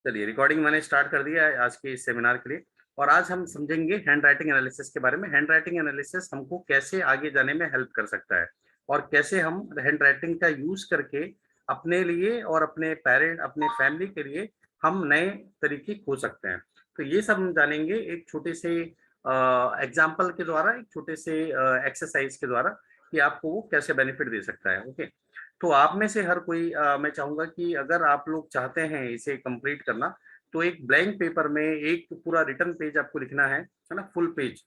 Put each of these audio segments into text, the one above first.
चलिए, रिकॉर्डिंग मैंने स्टार्ट कर दिया है आज के इस सेमिनार के लिए। और आज हम समझेंगे हैंड राइटिंग एनालिसिस के बारे में। हैंड राइटिंग एनालिसिस हमको कैसे आगे जाने में हेल्प कर सकता है और कैसे हम हैंड राइटिंग का यूज करके अपने लिए और अपने पेरेंट, अपने फैमिली के लिए हम नए तरीके खोज सकते हैं। तो ये सब हम जानेंगे एक छोटे से एग्जाम्पल के द्वारा, एक छोटे से एक्सरसाइज के द्वारा, कि आपको वो कैसे बेनिफिट दे सकता है। ओके, तो आप में से हर कोई मैं चाहूंगा कि अगर आप लोग चाहते हैं इसे कंप्लीट करना, तो एक ब्लैंक पेपर में एक पूरा रिटर्न पेज आपको लिखना है ना, फुल पेज।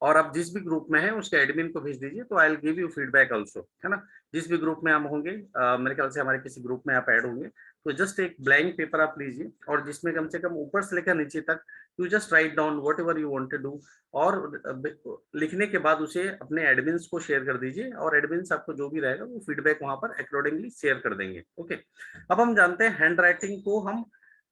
और आप जिस भी ग्रुप में हैं उसके एडमिन को भेज दीजिए, तो आई will give you feedback also, है ना। जिस भी ग्रुप में हम होंगे, मेरे ख्याल से हमारे किसी ग्रुप में आप ऐड होंगे, तो जस्ट एक ब्लैंक पेपर आप लीजिए और जिसमें कम से कम ऊपर से लेकर नीचे तक you just write down whatever you want to do. और लिखने के बाद उसे अपने एडमिन्स को शेयर कर दीजिए और एडमिन्स आपको जो भी रहेगा वो फीडबैक वहां पर अकॉर्डिंगली शेयर कर देंगे। ओके, अब हम जानते हैं हैंड राइटिंग को हम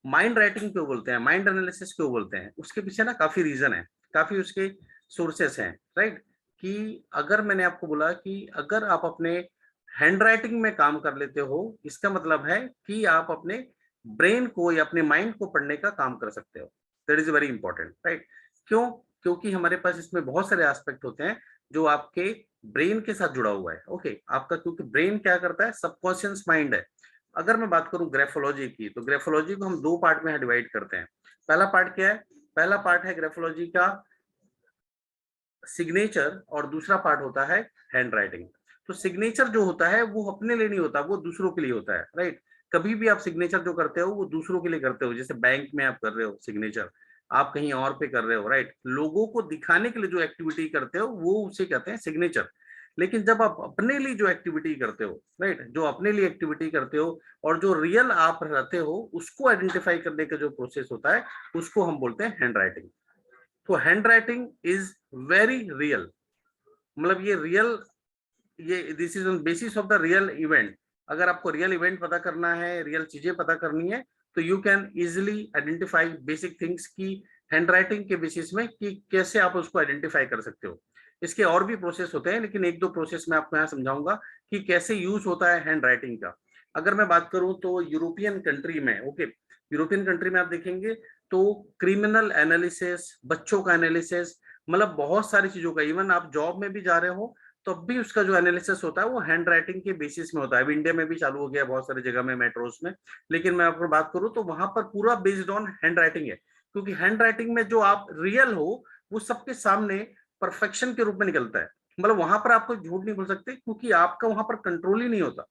माइंड राइटिंग क्यों बोलते हैं, माइंड एनालिसिस क्यों बोलते हैं। उसके पीछे ना काफी रीजन है, काफी उसके सोर्सेस हैं, राइट। कि अगर मैंने आपको बोला कि अगर आप अपने हैंड राइटिंग में काम कर लेते हो, इसका मतलब है कि आप अपने ब्रेन को या अपने माइंड को पढ़ने का काम कर सकते हो। That is very important, right. क्यों? क्योंकि हमारे पास इसमें बहुत सारे एस्पेक्ट होते हैं जो आपके ब्रेन के साथ जुड़ा हुआ है। ओके, आपका क्योंकि ब्रेन क्या करता है, सबकॉन्शियस माइंड है। अगर मैं बात करूं ग्राफोलॉजी की, तो ग्राफोलॉजी को हम दो पार्ट में डिवाइड करते हैं। पहला पार्ट क्या है? पहला पार्ट है ग्राफोलॉजी का सिग्नेचर और दूसरा पार्ट होता है हैंड राइटिंग। तो सिग्नेचर जो होता है वो अपने लिए नहीं होता, वो दूसरों के लिए होता है, राइट। कभी भी आप सिग्नेचर जो करते हो वो दूसरों के लिए करते हो। जैसे बैंक में आप कर रहे हो सिग्नेचर, आप कहीं और पे कर रहे हो, राइट। लोगों को दिखाने के लिए जो एक्टिविटी करते हो वो उसे कहते हैं सिग्नेचर। लेकिन जब आप अपने लिए जो एक्टिविटी करते हो, राइट, जो अपने लिए एक्टिविटी करते हो और जो रियल आप रहते हो उसको आइडेंटिफाई करने का जो प्रोसेस होता है उसको हम बोलते हैं हैंड राइटिंग। तो hand writing is very real, मतलब ये रियल, ये this is on basis of the real event. अगर आपको रियल इवेंट पता करना है, रियल चीजें पता करनी है, तो you can easily identify basic things की हैंड राइटिंग के बेसिस में, कि कैसे आप उसको आइडेंटिफाई कर सकते हो। इसके और भी प्रोसेस होते हैं, लेकिन एक दो प्रोसेस मैं आपको यहाँ समझाऊंगा कि कैसे यूज होता है हैंड राइटिंग का। अगर मैं बात करूं तो यूरोपियन कंट्री में, ओके, यूरोपियन कंट्री में आप देखेंगे तो क्रिमिनल एनालिसिस, बच्चों का एनालिसिस, मतलब बहुत सारी चीजों का, इवन आप जॉब में भी जा रहे हो तब भी उसका जो एनालिसिस होता है वो हैंड राइटिंग के बेसिस में होता है। अब इंडिया में भी चालू हो गया बहुत सारी जगह में, मेट्रोस में। लेकिन मैं आपको बात करूं तो वहां पर पूरा बेस्ड ऑन हैंड राइटिंग है, क्योंकि हैंड राइटिंग में जो आप रियल हो वो सबके सामने परफेक्शन के रूप में निकलता है। मतलब वहां पर आपको झूठ नहीं बोल सकते, क्योंकि आपका वहां पर कंट्रोल ही नहीं होता।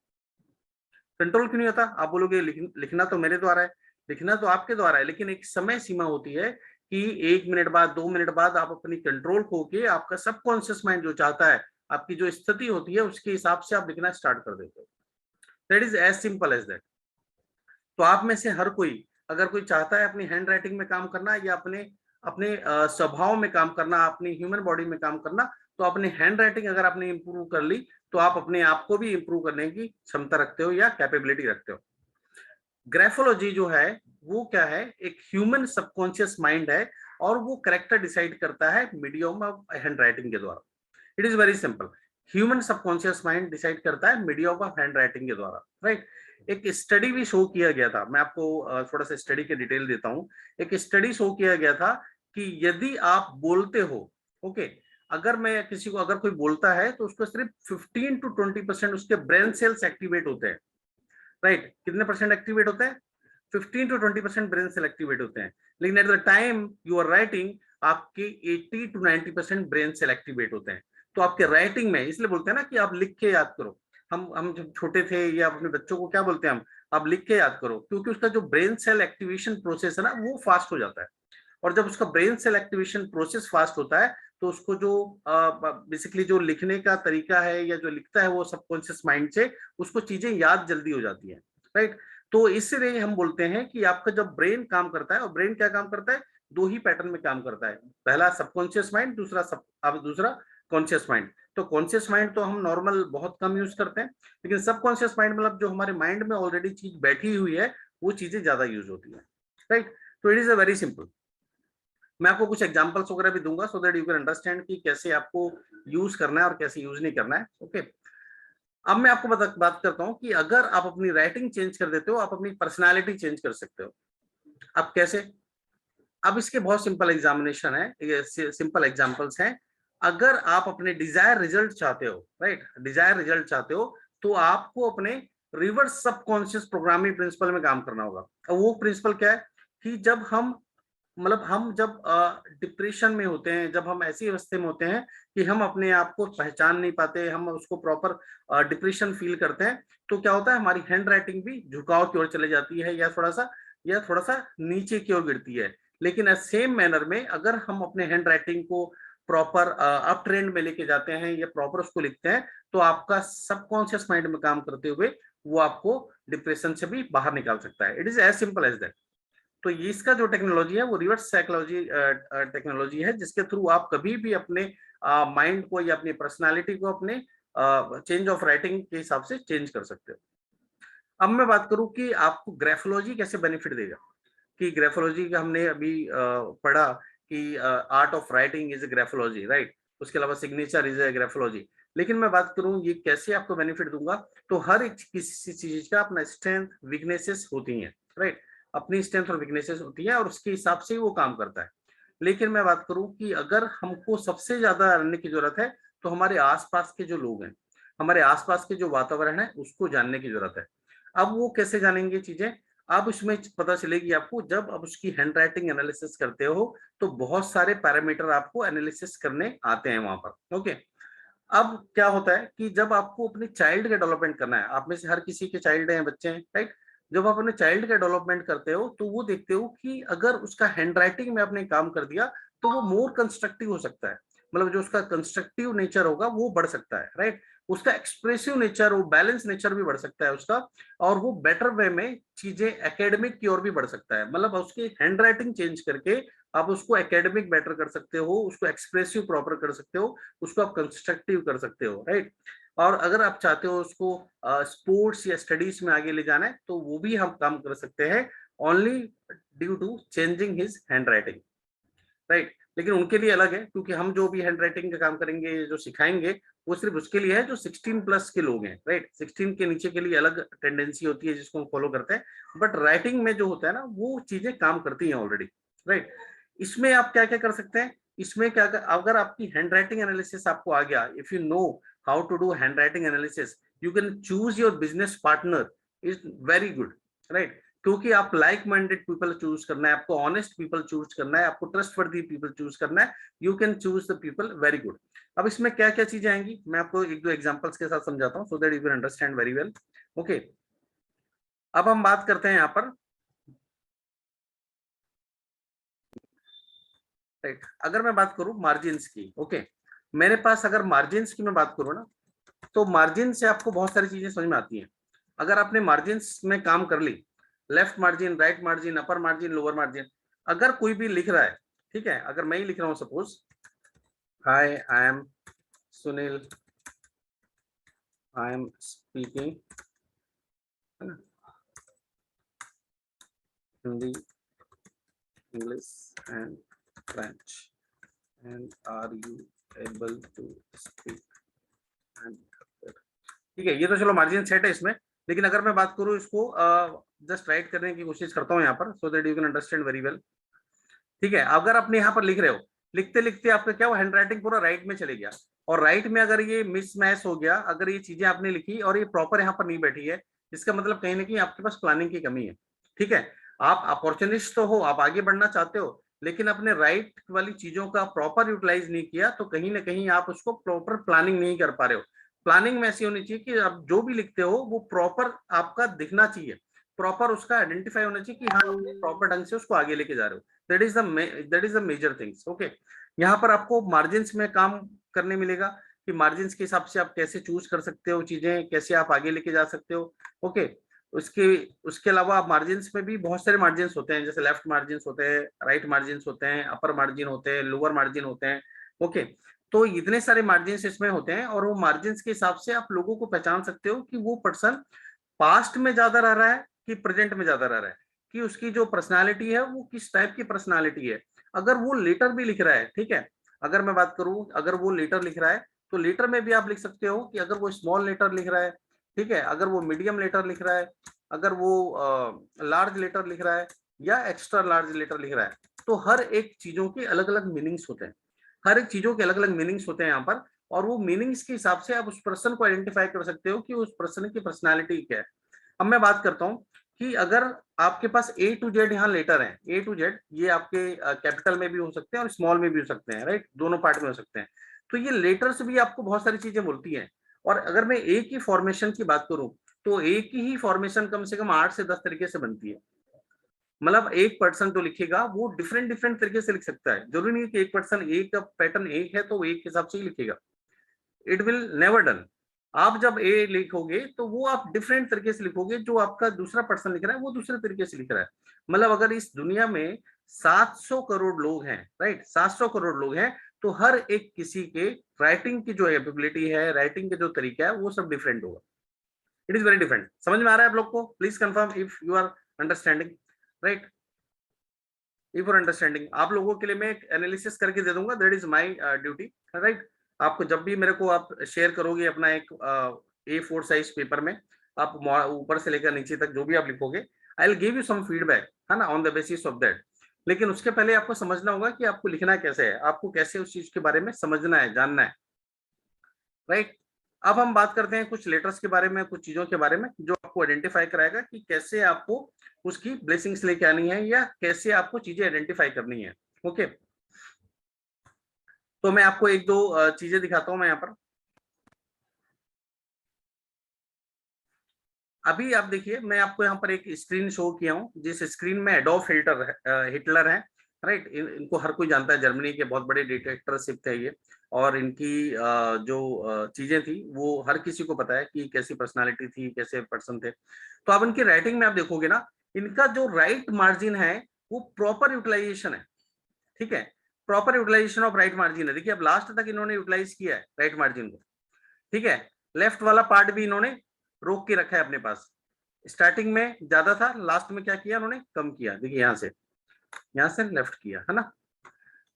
कंट्रोल क्यों नहीं होता? आप बोलोगे लिखना तो मेरे द्वारा है, लिखना तो आपके द्वारा है, लेकिन एक समय सीमा होती है कि 1 मिनट बाद, 2 मिनट बाद आप अपनी कंट्रोल खो के, आपका सबकॉन्शियस माइंड जो चाहता है, आपकी जो स्थिति होती है उसके हिसाब से आप लिखना स्टार्ट कर देते हो। That is as simple as that. तो आप में से हर कोई, अगर कोई चाहता है अपनी हैंड राइटिंग में काम करना या अपने अपने स्वभाव में काम करना, अपनी ह्यूमन बॉडी में काम करना, तो अपनी हैंड राइटिंग अगर आपने इंप्रूव कर ली, तो आप अपने आप को भी इंप्रूव करने की क्षमता रखते हो या कैपेबिलिटी रखते हो। ग्राफोलॉजी जो है वो क्या है, एक ह्यूमन सबकॉन्शियस माइंड है और वो करेक्टर डिसाइड करता है मीडियम ऑफ हैंड राइटिंग के द्वारा। It is very simple. Human subconscious mind decide करता है मीडियम ऑफ हैंड राइटिंग के द्वारा, राइट। एक स्टडी भी शो किया गया था, मैं आपको थोड़ा सा स्टडी के डिटेल देता हूं। एक स्टडी शो किया गया था कि यदि आप बोलते हो, ओके, अगर मैं किसी को, अगर कोई बोलता है तो उसको सिर्फ 15 to 20% उसके ब्रेन सेल्स एक्टिवेट होते हैं, राइट। कितने परसेंट एक्टिवेट होते हैं? 15 to 20% ब्रेन सेल एक्टिवेट होते हैं। लेकिन at the time you are writing, आपके 80 to 90% ब्रेन सेल एक्टिवेट होते हैं। तो आपके राइटिंग में, इसलिए बोलते हैं ना कि आप लिख के याद करो। हम जब छोटे थे या अपने बच्चों को क्या बोलते हैं हम, आप लिख के याद करो, क्योंकि उसका जो ब्रेन सेल एक्टिवेशन प्रोसेस है ना वो फास्ट हो जाता है। और जब उसका brain cell activation process fast होता है, तो उसको जो बेसिकली जो लिखने का तरीका है या जो लिखता है वो सबकॉन्शियस माइंड से उसको चीजें याद जल्दी हो जाती है, राइट। तो इसलिए हम बोलते हैं कि आपका जब ब्रेन काम करता है, और ब्रेन क्या काम करता है, दो ही पैटर्न में काम करता है। पहला सबकॉन्शियस माइंड, दूसरा अब दूसरा कॉन्शियस माइंड। तो कॉन्शियस माइंड तो हम नॉर्मल बहुत कम यूज करते हैं, लेकिन सबकॉन्शियस माइंड मतलब जो हमारे माइंड में ऑलरेडी चीज बैठी हुई है वो चीजें ज्यादा यूज होती है, राइट। तो it is a very simple. मैं आपको कुछ एग्जांपल्स वगैरह भी दूंगा so that you can understand कि कैसे आपको यूज करना है और कैसे यूज नहीं करना है। ओके, अब मैं आपको बात करता हूं कि अगर आप अपनी राइटिंग चेंज कर देते हो, आप अपनी पर्सनालिटी चेंज कर सकते हो। अब कैसे? अब इसके बहुत सिंपल एग्जामिनेशन है, ये सिंपल एग्जांपल्स हैं। अगर आप अपने डिजायर रिजल्ट चाहते हो, राइट, डिजायर रिजल्ट चाहते हो, तो आपको अपने रिवर्स सबकॉन्शियस प्रोग्रामिंग प्रिंसिपल में काम करना होगा। और वो प्रिंसिपल क्या है कि जब हम, मतलब हम जब डिप्रेशन में होते हैं, जब हम ऐसी अवस्था में होते हैं कि हम अपने आप को पहचान नहीं पाते, हम उसको प्रॉपर डिप्रेशन फील करते हैं, तो क्या होता है, हमारी हैंड राइटिंग भी झुकाव की ओर चले जाती है, या थोड़ा सा नीचे की ओर गिरती है। लेकिन सेम मैनर में अगर हम अपने हैंड राइटिंग को प्रॉपर अप ट्रेंड में लेके जाते हैं या प्रॉपर उसको लिखते हैं, तो आपका सबकॉन्शियस माइंड में काम करते हुए वो आपको डिप्रेशन से भी बाहर निकाल सकता है। It is as simple as that. तो ये इसका जो टेक्नोलॉजी है वो रिवर्स साइकोलॉजी टेक्नोलॉजी है, जिसके थ्रू आप कभी भी अपने माइंड को या अपनी पर्सनालिटी को अपने चेंज ऑफ राइटिंग के हिसाब से चेंज कर सकते हो। अब मैं बात करूं कि आपको ग्राफोलॉजी कैसे बेनिफिट देगा। कि ग्राफोलॉजी का हमने अभी पढ़ा कि art of writing is a graphology, right. उसके अलावा सिग्नेचर इज ए ग्राफोलॉजी। लेकिन मैं बात करूं ये कैसे आपको बेनिफिट दूंगा, तो हर एक किसी चीज का अपना स्ट्रेंथ वीकनेसेस होती हैं, राइट। अपनी स्ट्रेंथ और वीकनेसेस होती है और उसके हिसाब से ही वो काम करता है। लेकिन मैं बात करूं कि अगर हमको सबसे ज्यादा जानने की जरूरत है, तो हमारे आसपास के जो लोग हैं, हमारे आसपास के जो वातावरण है, उसको जानने की जरूरत है। अब वो कैसे जानेंगे चीजें, आप उसमें पता चलेगी आपको जब आप उसकी हैंडराइटिंग एनालिसिस करते हो, तो बहुत सारे पैरामीटर आपको एनालिसिस करने आते हैं वहां पर। ओके। अब क्या होता है कि जब आपको अपने चाइल्ड का डेवलपमेंट करना है, आप में से हर किसी के चाइल्ड हैं, बच्चे हैं, राइट। जब आप अपने चाइल्ड का डेवलपमेंट करते हो, तो वो देखते हो कि अगर उसका हैंडराइटिंग में आपने काम कर दिया, तो वो मोर कंस्ट्रक्टिव हो सकता है। मतलब जो उसका कंस्ट्रक्टिव नेचर होगा वो बढ़ सकता है, राइट। उसका एक्सप्रेसिव नेचर, वो बैलेंस नेचर भी बढ़ सकता है उसका। और वो बेटर वे में चीजें एकेडमिक की ओर भी बढ़ सकता है। मतलब उसकी हैंडराइटिंग चेंज करके आप उसको एकेडमिक बेटर कर सकते हो, उसको एक्सप्रेसिव प्रॉपर कर सकते हो, उसको आप कंस्ट्रक्टिव कर सकते हो, राइट। और अगर आप चाहते हो उसको स्पोर्ट्स या स्टडीज में आगे ले जाना है, तो वो भी हम काम कर सकते हैं, only due to changing his handwriting, right. लेकिन उनके लिए अलग है, क्योंकि हम जो भी हैंड राइटिंग का काम करेंगे, जो सिखाएंगे, वो सिर्फ उसके लिए है जो 16 प्लस के लोग हैं, राइट। 16 के नीचे के लिए अलग टेंडेंसी होती है जिसको हम फॉलो करते हैं। बट राइटिंग में जो होता है ना, वो चीजें काम करती हैं ऑलरेडी, राइट। इसमें आप क्या क्या कर सकते हैं, इसमें क्या, अगर आपकी हैंड राइटिंग एनालिसिस आपको आ गया, if you know how to do handwriting analysis, you can choose your business partner, is very good, right. क्योंकि आप लाइक माइंडेड पीपल चूज करना है, आपको ऑनेस्ट पीपल चूज करना है, आपको ट्रस्टवर्दी पीपल चूज करना है, you can choose the people very good. अब इसमें क्या क्या चीजें आएंगी, मैं आपको एक दो एग्जांपल्स के साथ समझाता हूं, so that you can understand very well. Okay. अब हम बात करते हैं यहाँ पर, राइट। अगर मैं बात करूं मार्जिन्स की, ओके, मेरे पास अगर मार्जिन्स की मैं बात करूं ना, तो मार्जिन से आपको बहुत सारी चीजें समझ में आती हैं। अगर आपने मार्जिन्स में काम कर ली, लेफ्ट मार्जिन, राइट मार्जिन, अपर मार्जिन, लोअर मार्जिन, अगर कोई भी लिख रहा है, ठीक है, अगर मैं ही लिख रहा हूं suppose, hi I am Sunil, I am speaking, है ना, Hindi, English and French, and are you able to speak and, ठीक है, ये तो चलो मार्जिन सेट है इसमें। लेकिन अगर मैं बात करूं इसको जस्ट राइट करने की कोशिश करता हूं यहाँ पर, so that you can understand very well. ठीक है, अगर आपने यहाँ पर लिख रहे हो, लिखते लिखते आपका क्या, वो हैंड राइटिंग पूरा राइट में चले गया, और राइट में अगर ये मिसमैच हो गया, अगर ये चीजें आपने लिखी और ये प्रॉपर यहाँ पर नहीं बैठी है, इसका मतलब कहीं ना कहीं आपके पास प्लानिंग की कमी है। ठीक है, आप अपॉर्चुनिस्ट तो हो, आप आगे बढ़ना चाहते हो, लेकिन अपने राइट वाली चीजों का प्रॉपर यूटिलाइज नहीं किया, तो कहीं ना कहीं आप उसको प्रॉपर प्लानिंग नहीं कर पा रहे हो। प्लानिंग में ऐसी होनी चाहिए कि आप जो भी लिखते हो वो प्रॉपर आपका दिखना चाहिए, प्रॉपर उसका आइडेंटिफाई होना चाहिए कि हाँ, प्रॉपर ढंग से उसको आगे लेके जा रहे हो। That is the major things. Okay. यहाँ पर आपको मार्जिन में काम करने मिलेगा कि मार्जिन के हिसाब से आप कैसे चूज कर सकते हो चीजें, कैसे आप आगे लेके जा सकते हो। ओके। उसके उसके अलावा आप मार्जिन में भी बहुत सारे मार्जिन होते हैं, जैसे लेफ्ट मार्जिन होते हैं, राइट मार्जिन होते हैं, अपर मार्जिन होते हैं, लोअर मार्जिन होते हैं। ओके। तो इतने सारे मार्जिन इसमें होते हैं, और वो मार्जिन के हिसाब से आप लोगों को पहचान सकते हो कि वो पर्सन पास्ट में ज्यादा रह रहा है कि प्रेजेंट में ज्यादा रह रहा है, कि उसकी जो पर्सनालिटी है वो किस टाइप की पर्सनालिटी है। अगर वो लेटर भी लिख रहा है, ठीक है, अगर मैं बात करूं, अगर वो लेटर लिख रहा है, तो लेटर में भी आप लिख सकते हो कि अगर वो स्मॉल लेटर लिख रहा है, ठीक है, अगर वो मीडियम लेटर लिख रहा है, अगर वो लार्ज लेटर लिख रहा है या एक्स्ट्रा लार्ज लेटर लिख रहा है, तो हर एक चीजों के अलग अलग मीनिंग्स होते हैं, हर एक चीजों के अलग अलग मीनिंग्स होते हैं यहाँ पर। और वो मीनिंग्स के हिसाब से आप उस पर्सन को आइडेंटिफाई कर सकते हो कि उस पर्सन की पर्सनैलिटी क्या है। अब मैं बात करता हूँ कि अगर आपके पास ए टू जेड यहाँ लेटर है, ए टू जेड, ये आपके कैपिटल में भी हो सकते हैं और स्मॉल में भी हो सकते हैं, राइट, दोनों पार्ट में हो सकते हैं। तो ये लेटर्स भी आपको बहुत सारी चीजें बोलती हैं। और अगर मैं ए की फॉर्मेशन की बात करूं, तो ए की ही फॉर्मेशन कम से कम 8 से 10 तरीके से बनती है। मतलब एक पर्सन जो लिखेगा वो डिफरेंट डिफरेंट तरीके से लिख सकता है, जरूरी नहीं है कि एक पर्सन, एक का पैटर्न एक है तो वो एक के हिसाब से ही लिखेगा, इट विल नेवर डन। आप जब ए लिखोगे तो वो आप डिफरेंट तरीके से लिखोगे, जो आपका दूसरा पर्सन लिख रहा है वो दूसरे तरीके से लिख रहा है। मतलब अगर इस दुनिया में 700 करोड़ लोग हैं, राइट, 700 करोड़ लोग हैं, तो हर एक किसी के राइटिंग की जो एबिलिटी है, राइटिंग का जो तरीका है, वो सब डिफरेंट होगा। It is very different. समझ में आ रहा है आप लोग को? Please confirm if you are understanding, right. If you are understanding, आप लोगों के लिए मैं एक एनालिसिस करके दे दूंगा, that is my duty, right. आपको जब भी मेरे को आप शेयर करोगे अपना एक A4 साइज पेपर में, आप ऊपर से लेकर नीचे तक जो भी आप लिखोगे, I will give you some feedback, है ना, on the basis of that. लेकिन उसके पहले आपको समझना होगा कि आपको लिखना कैसे है, आपको कैसे उस चीज के बारे में समझना है, जानना है, राइट। अब हम बात करते हैं कुछ लेटर्स के बारे में, कुछ चीजों के बारे में जो आपको आइडेंटिफाई कराएगा कि कैसे आपको उसकी ब्लेसिंग्स लेके आनी है या कैसे आपको चीजें आइडेंटिफाई करनी है। ओके, तो मैं आपको एक दो चीजें दिखाता हूं मैं यहाँ पर। अभी आप देखिए, मैं आपको यहाँ पर एक स्क्रीन शो किया हूँ, जिस स्क्रीन में एडोल्फ हिटलर है, राइट। इनको हर कोई जानता है, जर्मनी के बहुत बड़े डिक्टेटरशिप थे ये। और इनकी जो चीजें थी वो हर किसी को पता है कि कैसी पर्सनालिटी थी, कैसे पर्सन थे। तो अब इनकी राइटिंग में आप देखोगे ना, इनका जो राइट मार्जिन है वो प्रॉपर यूटिलाइजेशन है, ठीक है, proper utilisation of right margin है। देखिए अब लास्ट तक इन्होंने यूटिलाइज किया है राइट मार्जिन को, ठीक है। लेफ्ट वाला पार्ट भी इन्होंने रोक के रखा है अपने पास। स्टार्टिंग में ज्यादा था, लास्ट में क्या किया उन्होंने, कम किया। देखिए यहाँ से लेफ्ट किया, है ना।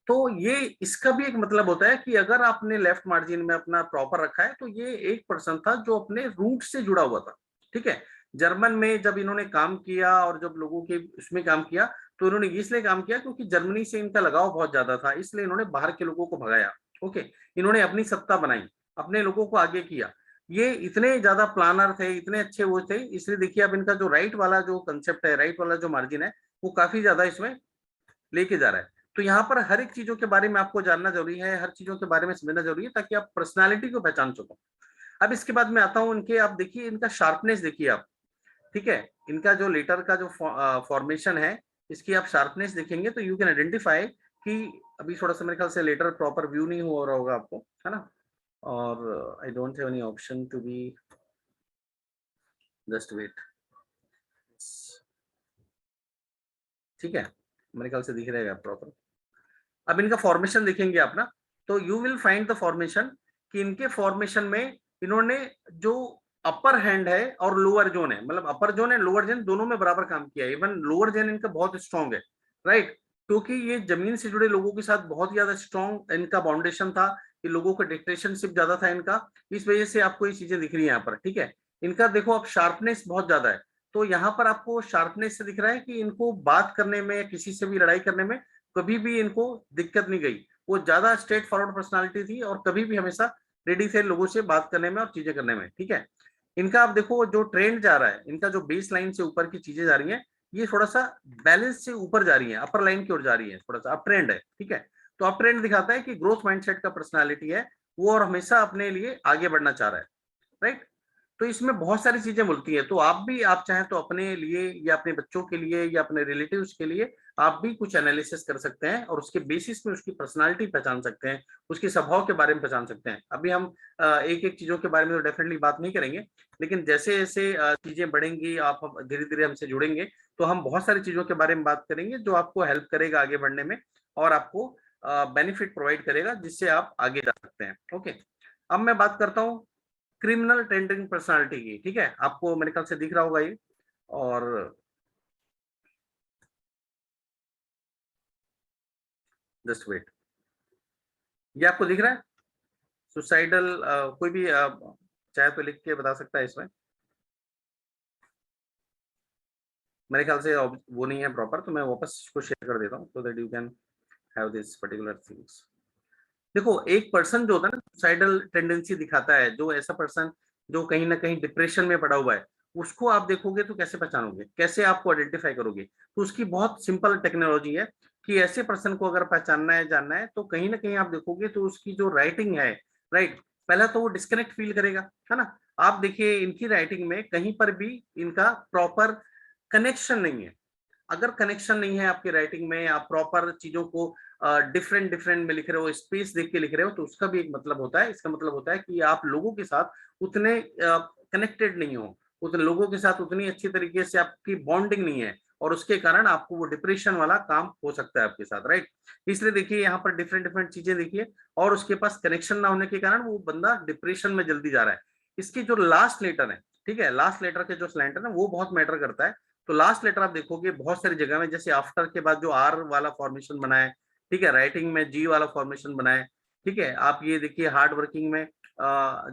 तो ये इसका भी एक मतलब होता है कि अगर आपने लेफ्ट मार्जिन में अपना प्रॉपर रखा है, तो ये एक पर्सन था जो अपने रूट से जुड़ा हुआ था, ठीक है। जर्मन में जब इन्होंने काम किया और जब लोगों के उसमें काम किया, तो इन्होंने इसलिए काम किया क्योंकि जर्मनी से इनका लगाव बहुत ज्यादा था, इसलिए इन्होंने बाहर के लोगों को भगाया। ओके, इन्होंने अपनी सत्ता बनाई, अपने लोगों को आगे किया। ये इतने ज्यादा प्लानर थे, इतने अच्छे वो थे, इसलिए देखिए अब इनका जो राइट वाला जो कंसेप्ट है, राइट वाला जो मार्जिन है, वो काफी ज्यादा इसमें लेके जा रहा है। तो यहाँ पर हर एक चीजों के बारे में आपको जानना जरूरी है, हर चीजों के बारे में समझना जरूरी है, ताकि आप पर्सनालिटी को पहचान सको। अब इसके बाद में आता हूँ इनके, आप देखिए इनका शार्पनेस देखिए आप, ठीक है। इनका जो लेटर का जो फॉर्मेशन है, इसकी आप शार्पनेस देखेंगे तो यू कैन आइडेंटिफाई कि अभी थोड़ा सा मेरे ख्याल से लेटर प्रॉपर व्यू नहीं हो रहा होगा आपको, है ना। और I don't have any option to be, just wait, ठीक है, मेरे ख्याल से दिख रहेगा प्रॉपर। अब इनका फॉर्मेशन देखेंगे आप ना, तो you will find the formation कि इनके फॉर्मेशन में इन्होंने जो अपर हैंड है और लोअर जोन है, मतलब अपर जोन है लोअर जोन दोनों में बराबर काम किया है। इवन लोअर जोन इनका बहुत स्ट्रांग है, राइट, क्योंकि ये जमीन से जुड़े लोगों के साथ बहुत ज्यादा स्ट्रांग इनका बाउंडेशन था, कि लोगों का डिक्टेशनशिप ज्यादा था इनका, इस वजह से आपको ये चीजें दिख रही है यहाँ पर, ठीक है। इनका देखो आप शार्पनेस बहुत ज्यादा है, तो यहाँ पर आपको शार्पनेस से दिख रहा है कि इनको बात करने में, किसी से भी लड़ाई करने में कभी भी इनको दिक्कत नहीं गई। वो ज्यादा स्ट्रेट फॉरवर्ड पर्सनालिटी थी और कभी भी हमेशा रेडी थे लोगों से बात करने में और चीजें करने में, ठीक है। इनका आप देखो जो ट्रेंड जा रहा है, इनका जो बेस लाइन से ऊपर की चीजें जा रही हैं, ये थोड़ा सा बैलेंस से ऊपर जा रही है, अपर लाइन की ओर जा रही है, थोड़ा सा अप ट्रेंड है, ठीक है। तो अप ट्रेंड दिखाता है कि ग्रोथ माइंडसेट का पर्सनालिटी है वो, और हमेशा अपने लिए आगे बढ़ना चाह रहा है, राइट। तो इसमें बहुत सारी चीजें मिलती है, तो आप भी, आप चाहें तो अपने लिए या अपने बच्चों के लिए या अपने रिलेटिव्स के लिए आप भी कुछ एनालिसिस कर सकते हैं, और उसके बेसिस में उसकी पर्सनालिटी पहचान सकते हैं, उसके स्वभाव के बारे में पहचान सकते हैं। अभी हम एक एक चीजों के बारे में तो डेफिनेटली बात नहीं करेंगे, लेकिन जैसे जैसे चीजें बढ़ेंगी, आप धीरे धीरे हमसे जुड़ेंगे, तो हम बहुत सारी चीजों के बारे में बात करेंगे जो आपको हेल्प करेगा आगे बढ़ने में, और आपको बेनिफिट प्रोवाइड करेगा, जिससे आप आगे जा सकते हैं। ओके, अब मैं बात करता हूँ क्रिमिनल टेंडरिंग पर्सनालिटी की, ठीक है। आपको मेरे ख्याल से दिख रहा होगा ये, और जस्ट वेट, ये आपको दिख रहा है, सुसाइडल कोई भी चाहे तो लिख के बता सकता है इसमें। मेरे ख्याल से वो नहीं है प्रॉपर, तो मैं वापस इसको शेयर कर देता हूँ so that you can have this particular things. देखो एक पर्सन जो होता है ना सुसाइडल टेंडेंसी दिखाता है, जो ऐसा पर्सन जो कहीं ना कहीं डिप्रेशन में पड़ा हुआ है, उसको आप देखोगे तो कैसे पहचानोगे, कैसे आपको आइडेंटिफाई करोगे? तो उसकी बहुत सिंपल टेक्नोलॉजी है कि ऐसे पर्सन को अगर पहचानना है, जानना है, तो कहीं ना कहीं आप देखोगे तो उसकी जो राइटिंग है, राइट, पहला तो वो डिस्कनेक्ट फील करेगा, है ना। आप देखिए इनकी राइटिंग में कहीं पर भी इनका प्रॉपर कनेक्शन नहीं है। अगर कनेक्शन नहीं है आपकी राइटिंग में, आप प्रॉपर चीजों को डिफरेंट डिफरेंट में लिख रहे हो, स्पेस देख के लिख रहे हो, तो उसका भी एक मतलब होता है। इसका मतलब होता है कि आप लोगों के साथ उतने कनेक्टेड नहीं हो, उतने लोगों के साथ उतनी अच्छी तरीके से आपकी बॉन्डिंग नहीं है, और उसके कारण आपको वो डिप्रेशन वाला काम हो सकता है आपके साथ, राइट। इसलिए देखिए यहाँ पर डिफरेंट डिफरेंट चीजें देखिए, और उसके पास कनेक्शन ना होने के कारण वो बंदा डिप्रेशन में जल्दी जा रहा है। इसकी जो लास्ट लेटर है, ठीक है, लास्ट लेटर के जो स्लैंट है ना, वो बहुत मैटर करता है। तो लास्ट लेटर आप देखोगे बहुत सारी जगह में, जैसे आफ्टर के बाद जो आर वाला फॉर्मेशन बना है, ठीक है, राइटिंग में जी वाला फॉर्मेशन बना है, ठीक है, आप ये देखिए हार्ड वर्किंग में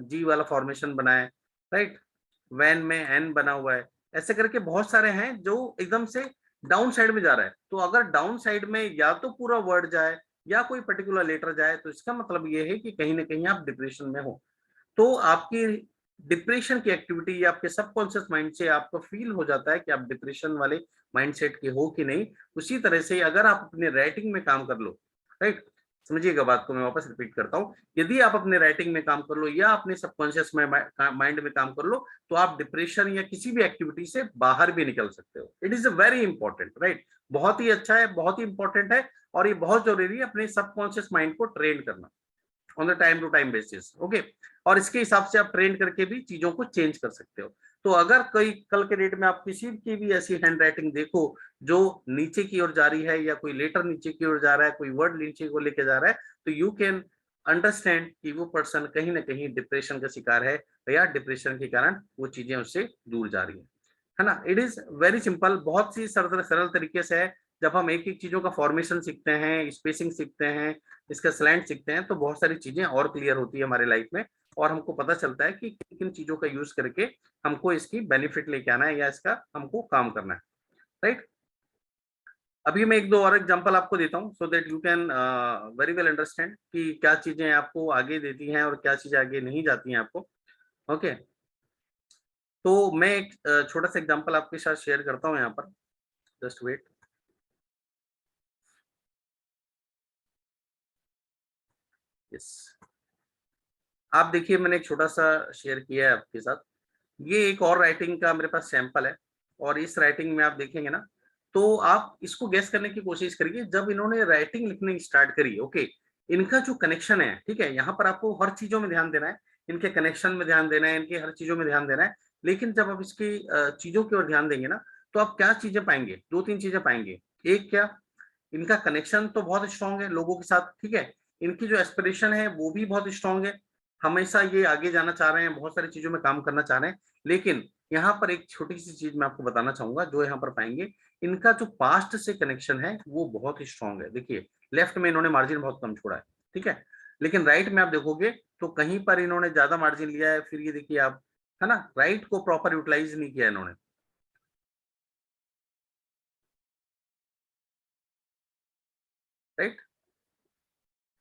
जी वाला फॉर्मेशन बना है, राइट, वैन में एन बना हुआ है। ऐसे करके बहुत सारे हैं जो एकदम से डाउन साइड में जा रहा है। तो अगर डाउन साइड में या तो पूरा वर्ड जाए या कोई पर्टिकुलर लेटर जाए, तो इसका मतलब ये है कि कहीं ना कहीं आप डिप्रेशन में हो। तो आपकी डिप्रेशन की एक्टिविटी या आपके सबकॉन्शियस माइंड से आपको फील हो जाता है कि आप डिप्रेशन वाले माइंडसेट के हो कि नहीं। उसी तरह से अगर आप अपने राइटिंग में काम कर लो, राइट, समझिएगा बात को, मैं वापस रिपीट करता हूँ। यदि आप अपने राइटिंग में काम कर लो या अपने सबकॉन्शियस माइंड में काम कर लो, तो आप डिप्रेशन या किसी भी एक्टिविटी से बाहर भी निकल सकते हो। It is a very important, right, बहुत ही अच्छा है, बहुत ही इंपॉर्टेंट है। और ये बहुत जरूरी है अपने सबकॉन्शियस माइंड को ट्रेन करना on the time to time basis, okay. और इसके हिसाब से आप ट्रेन करके भी चीजों को चेंज कर सकते हो। तो अगर कोई कल के डेट में आप किसी की भी ऐसी हैंड राइटिंग देखो जो नीचे की ओर जा रही है, या कोई लेटर नीचे की ओर जा रहा है, कोई वर्ड नीचे को लेके जा रहा है, तो यू कैन अंडरस्टैंड कि वो पर्सन कहीं ना कहीं डिप्रेशन का शिकार है, या डिप्रेशन के कारण वो चीजें उससे दूर जा रही है ना। इट इज वेरी सिंपल, बहुत सी सरल सरल तरीके से है। जब हम एक एक चीजों का फॉर्मेशन सीखते हैं, स्पेसिंग सीखते हैं, इसका स्लैंट सीखते हैं, तो बहुत सारी चीजें और क्लियर होती है हमारे लाइफ में, और हमको पता चलता है कि किन किन चीजों का यूज करके हमको इसकी बेनिफिट लेके आना है, या इसका हमको काम करना है, राइट। अभी मैं एक दो और एग्जांपल आपको देता हूँ so that you can very well understand कि क्या चीजें आपको आगे देती हैं और क्या चीजें आगे नहीं जाती हैं आपको, ओके। तो मैं एक छोटा सा एग्जांपल आपके साथ शेयर करता हूँ यहाँ पर, जस्ट वेट। यस, आप देखिए मैंने एक छोटा सा शेयर किया है आपके साथ। ये एक और राइटिंग का मेरे पास सैंपल है, और इस राइटिंग में आप देखेंगे ना, तो आप इसको गेस करने की कोशिश करिए। जब इन्होंने राइटिंग लिखनी स्टार्ट करी, ओके, इनका जो कनेक्शन है, ठीक है, यहाँ पर आपको हर चीजों में ध्यान देना है, इनके कनेक्शन में ध्यान देना है, इनके हर चीजों में ध्यान देना है। लेकिन जब आप इसकी चीजों की ओर ध्यान देंगे ना, तो आप क्या चीजें पाएंगे, दो तीन चीजें पाएंगे। एक क्या, इनका कनेक्शन तो बहुत स्ट्रांग है लोगों के साथ, ठीक है, इनकी जो एस्पिरेशन है वो भी बहुत स्ट्रांग है, हमेशा ये आगे जाना चाह रहे हैं, बहुत सारी चीजों में काम करना चाह रहे हैं। लेकिन यहाँ पर एक छोटी सी चीज मैं आपको बताना चाहूंगा जो यहाँ पर पाएंगे, इनका जो पास्ट से कनेक्शन है वो बहुत ही स्ट्रांग है। देखिए लेफ्ट में इन्होंने मार्जिन बहुत कम छोड़ा है, ठीक है, लेकिन राइट में आप देखोगे तो कहीं पर इन्होंने ज्यादा मार्जिन लिया है। फिर ये देखिए आप, है ना, राइट को प्रॉपर यूटिलाइज नहीं किया इन्होंने, राइट,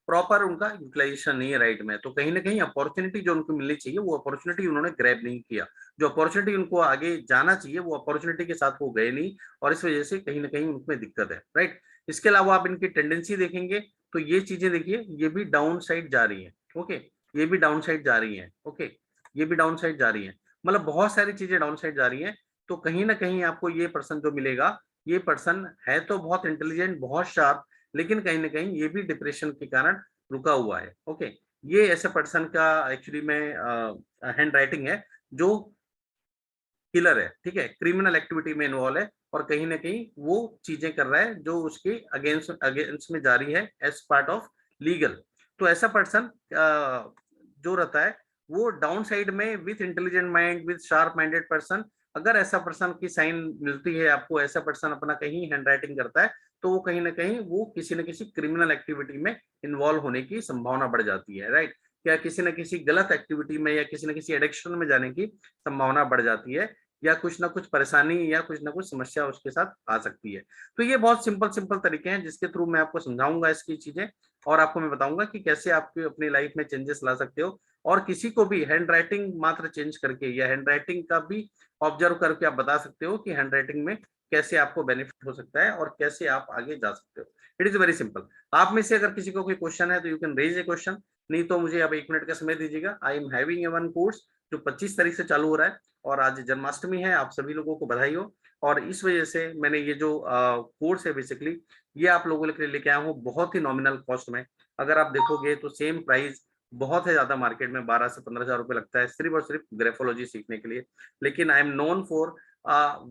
प्रॉपर उनका यूटिलाइजेशन नहीं है राइट में। तो कहीं ना कहीं अपॉर्चुनिटी जो उनको मिलनी चाहिए वो अपॉर्चुनिटी उन्होंने ग्रैब नहीं किया, जो अपॉर्चुनिटी उनको आगे जाना चाहिए वो अपॉर्चुनिटी के साथ वो गए नहीं, और इस वजह से कहीं ना कहीं उनमें दिक्कत है, राइट। इसके अलावा आप इनकी टेंडेंसी देखेंगे तो ये चीजें देखिए, ये भी डाउन साइड जा रही है, ओके, ये भी डाउन साइड जा रही है, ओके, ये भी डाउन साइड जा रही है, मतलब बहुत सारी चीजें डाउन साइड जा रही है। तो कहीं ना कहीं आपको ये पर्सन जो मिलेगा, ये पर्सन है तो बहुत इंटेलिजेंट, बहुत शार्प, लेकिन कहीं ना कहीं ये भी डिप्रेशन के कारण रुका हुआ है, ओके। ये ऐसे पर्सन का एक्चुअली में हैंड राइटिंग है जो किलर है, ठीक है, क्रिमिनल एक्टिविटी में इन्वॉल्व है, और कहीं ना कहीं वो चीजें कर रहा है जो उसके अगेंस्ट अगेंस्ट में जारी है एज पार्ट ऑफ लीगल। तो ऐसा पर्सन जो रहता है वो डाउन साइड में with intelligent mind, with sharp minded person, अगर ऐसा पर्सन की साइन मिलती है आपको, ऐसा पर्सन अपना कहीं हैंड राइटिंग करता है, तो वो कहीं ना कहीं वो किसी न किसी क्रिमिनल एक्टिविटी में इन्वॉल्व होने की संभावना बढ़ जाती है, राइट। क्या किसी न किसी गलत एक्टिविटी में या किसी न किसी एडिक्शन में जाने की संभावना बढ़ जाती है, या कुछ ना कुछ परेशानी या कुछ ना कुछ समस्या उसके साथ आ सकती है। तो ये बहुत सिंपल सिंपल तरीके हैं जिसके थ्रू मैं आपको समझाऊंगा इसकी चीजें, और आपको मैं बताऊंगा कि कैसे आप अपनी लाइफ में चेंजेस ला सकते हो। और किसी को भी हैंड राइटिंग मात्र चेंज करके या हैंड राइटिंग का भी ऑब्जर्व करके आप बता सकते हो कि हैंड राइटिंग में कैसे आपको बेनिफिट हो सकता है और कैसे आप आगे जा सकते हो। It is very simple. आप में से अगर किसी को कोई क्वेश्चन है तो you can raise a question, नहीं तो मुझे अब 1 मिनट का समय दीजिएगा। I am having a one course जो 25 तारीख से चालू हो रहा है, और आज जन्माष्टमी है, आप सभी लोगों को बधाई हो। और इस वजह से मैंने ये जो कोर्स है बेसिकली ये आप लोगों के लिए लेके आया हूँ बहुत ही नॉमिनल कॉस्ट में। अगर आप देखोगे तो सेम प्राइस बहुत है ज्यादा मार्केट में 12 से 15 हजार रुपए लगता है सिर्फ और सिर्फ ग्राफोलॉजी सीखने के लिए। लेकिन I am known for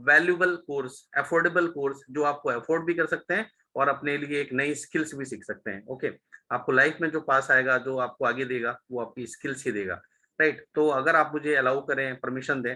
valuable course, affordable course जो आपको अफोर्ड भी कर सकते हैं और अपने लिए एक नई स्किल्स भी सीख सकते हैं। ओके, आपको लाइफ में जो पास आएगा, जो आपको आगे देगा, वो आपकी स्किल्स ही देगा। राइट, तो अगर आप मुझे अलाउ करें, परमिशन दें,